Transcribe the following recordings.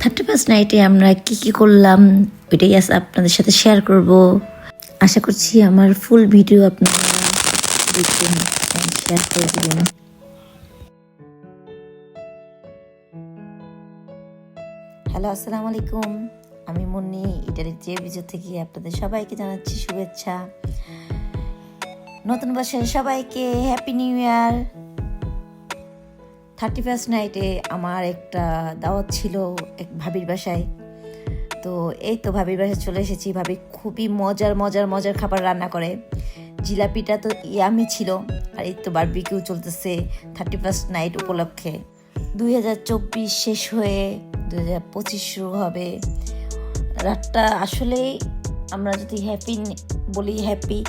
31st নাইটে আমরা কি করলাম ওইটাই আপনাদের সাথে শেয়ার করব। আশা করছি আমার ফুল ভিডিও আপনারা দেখবেন, শেয়ার করে দেবেন। হ্যালো, আসসালামু আলাইকুম। আমি মুন্নি, ইটালির জেভিজো থেকে আপনাদের সবাইকে জানাচ্ছি শুভেচ্ছা। নতুন বছর সবাইকে হ্যাপি নিউ ইয়ার। 31st নাইটে আমার একটা দাওয়াত ছিল এক ভাবির বাসায়। তো এই তো ভাবির বাসায় চলে এসেছি। ভাবি খুবই মজার খাবার রান্না করে। জিলাপিটা তো ইয়ামি ছিল। আর এই তো বারবিকিউ চলতেছে 31st নাইট উপলক্ষে। 2024 শেষ হয়ে 2025 শুরু হবে। রাতটা আসলে আমরা যদি হ্যাপি বলি হ্যাপি,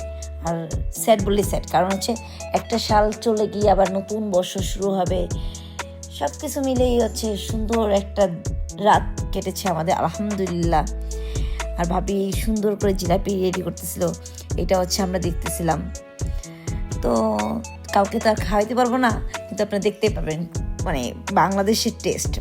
আর স্যাড বললে স্যাড, কারণ হচ্ছে একটা সাল চলে গিয়ে আবার নতুন বছর শুরু হবে। সব কিছু মিলেই হচ্ছে সুন্দর একটা রাত কেটেছে আমাদের, আলহামদুলিল্লাহ। আর ভাবি সুন্দর করে জিলাপি রেডি করতেছিল, এটা হচ্ছে আমরা দেখতেছিলাম। তো কাউকে তো আর খাওয়াইতে পারবো না, কিন্তু আপনারা দেখতে পাবেন মানে বাংলাদেশের টেস্ট।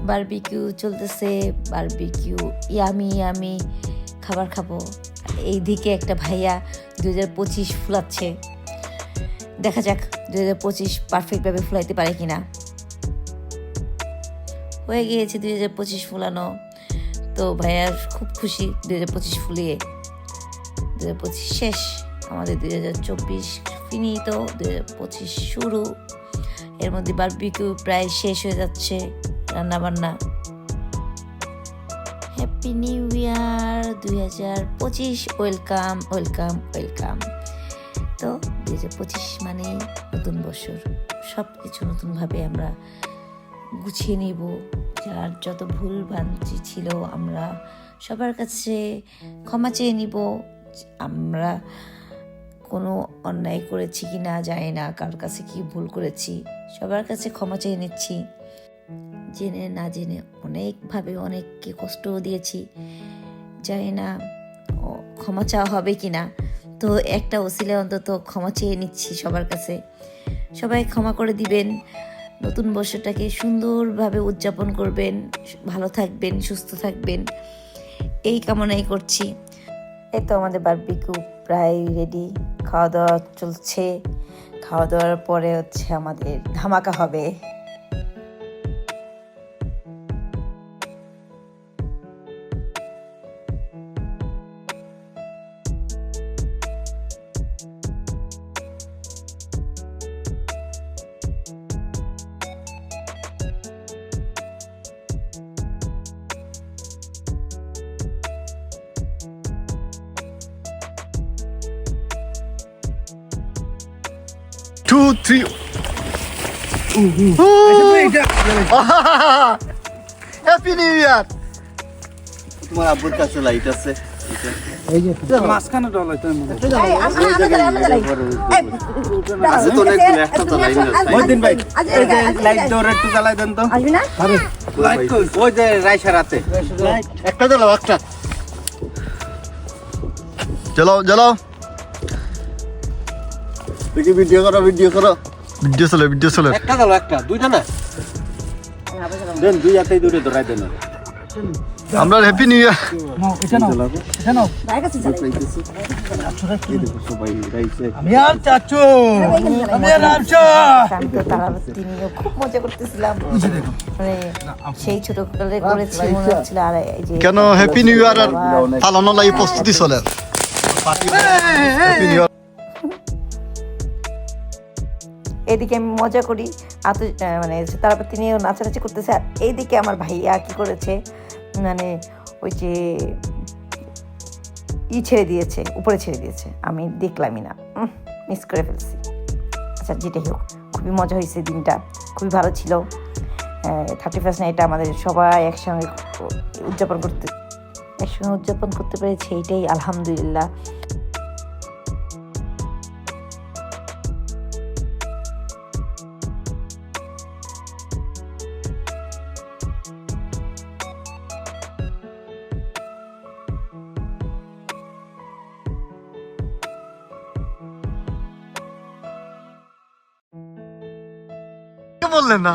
বারবিকিউ চলতেছে, বারবিকিউ ইয়ামি খাবার খাবো। এইদিকে একটা ভাইয়া 2025 ফুলাচ্ছে। দেখা যাক 2025 পারফেক্টভাবে ফুলাইতে পারে কিনা। হয়ে গিয়েছে 2025 ফুলানো। তো ভাইয়া খুব খুশি 2025 ফুলিয়ে। 2025 শেষ, আমাদের 2024 ফিনিতো, 2025 শুরু। এর মধ্যে বারবিকিউ প্রায় শেষ হয়ে যাচ্ছে, রান্না বান্না। Happy new year 2025, welcome. তো 2025 মানে নতুন বছর, সব কিছু নতুনভাবে আমরা গুছিয়ে নিব। যার যত ভুল ভ্রান্তি ছিল আমরা সবার কাছে ক্ষমা চেয়ে নিব। আমরা কোনো অন্যায় করেছি কি না জানি না, কার কাছে কি ভুল করেছি, সবার কাছে ক্ষমা চেয়ে নিচ্ছি। জেনে না জেনে অনেকভাবে অনেককে কষ্টও দিয়েছি, জানি না ক্ষমা চাওয়া হবে কি না। তো একটা ওসিলে অন্তত ক্ষমা চেয়ে নিচ্ছি সবার কাছে। সবাই ক্ষমা করে দিবেন। নতুন বছরটাকে সুন্দরভাবে উদযাপন করবেন, ভালো থাকবেন, সুস্থ থাকবেন, এই কামনাই করছি। এই তো আমাদের বারবিকিউ প্রায় রেডি, খাওয়া দাওয়া চলছে। খাওয়া দাওয়ার পরে হচ্ছে আমাদের ধামাকা হবে। Two, three. Happy new year. তোমার আব্বুর কাছে লাইট আছে, এই যে মাঝখানে ডলাই তো মনে আছে তো অনেকগুলো, একটা তো লাইন আছে। মইদিন ভাই এই যে লাইট দৌড় একটু জ্বালাই দেন তো। আসবি না? আরে লাইট কই? ওই যে রাইসা রাতে লাইট একটা জ্বালাও, একটা জ্বালাও। দেখি ভিডিও করো। ভিডিও চলে। একটা জ্বালাও, একটা দুইটা না দেন, দুই হাতেই দূরে ধরাই দেন। আমরা হ্যাপি নিউ ইয়ার। কেন হ্যাপি নিউ ইয়ার আর পালানো লাগে প্রস্তুতি চলে। এদিকে আমি মজা করি, মানে তারাপতি নিয়েও নাচানাচি করতেছে। আর এইদিকে আমার ভাইয়া কি করেছে, মানে ওই যে ছেড়ে দিয়েছে, উপরে ছেড়ে দিয়েছে, আমি দেখলামই না, মিস করে ফেলছি। আচ্ছা, যেটাই হোক, খুবই মজা হয়েছে, দিনটা খুবই ভালো ছিল। 31st নাইটটা আমাদের সবাই একসঙ্গে উদযাপন করতে পেরেছে, এইটাই আলহামদুলিল্লাহ। বললেন না,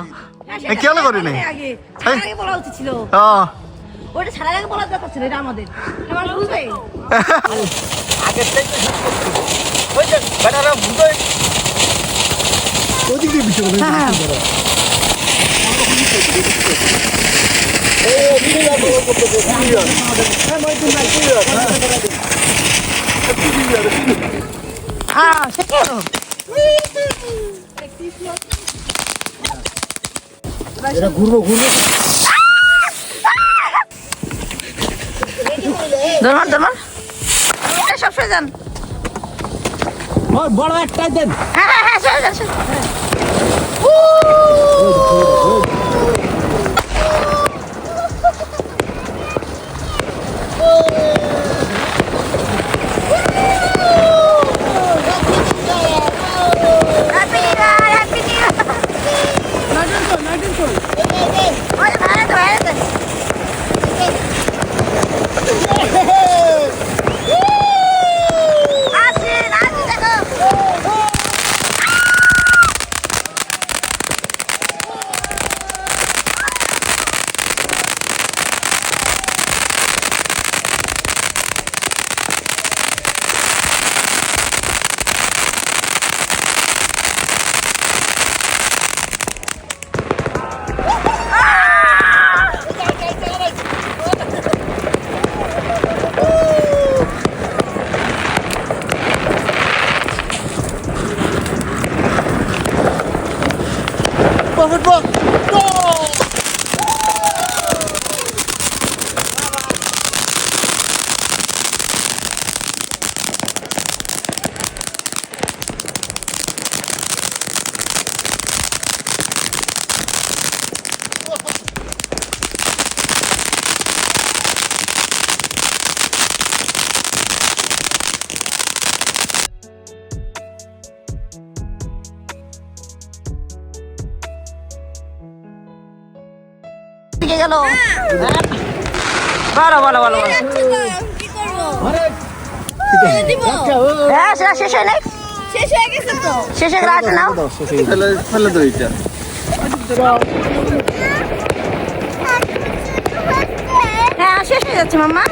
খেয়াল করিনি, বলা উচিত ছিল, ওটা ছাড়ার আগে বলা দরকার ছিল, এটা আমাদের বুঝবে। ঘুরবো দরবার সবসময় যান, বড় একটা দেন। হ্যাঁ চলে যান। গেল, বলো শেষ হয়ে নাই, শেষ হয়ে গেছে নাও, ফেলে দো এটা। হ্যাঁ শেষ হয়ে যাচ্ছে মাম্মা।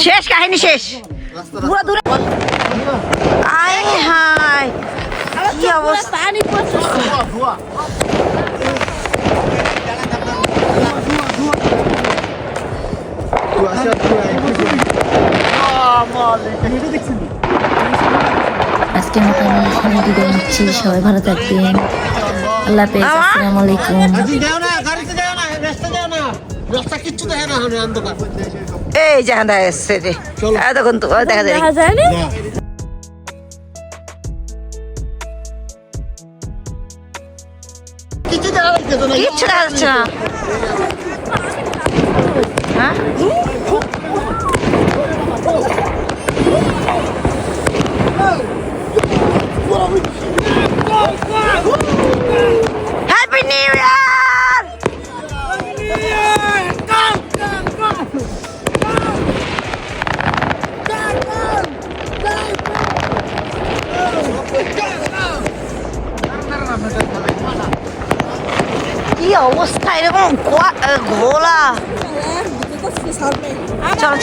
শেষ কাহিনী শেষ, পুরো দূরে। আয় হায় কি অবস্থা, আজকের মতো আমি এখানে বিদায় নিচ্ছি। সবাই ভালো থাকবেন, আল্লাহ হাফেজ, আসসালামু আলাইকুম। এই জাহান দেখা যাচ্ছে রে, দেখুন তো দেখা যায় না, কিচ্ছু দেখা যাচ্ছে না। হ্যাঁ হ্যাপি নিউ ইয়ার। অবস্থা এরকম ঘোলা চলো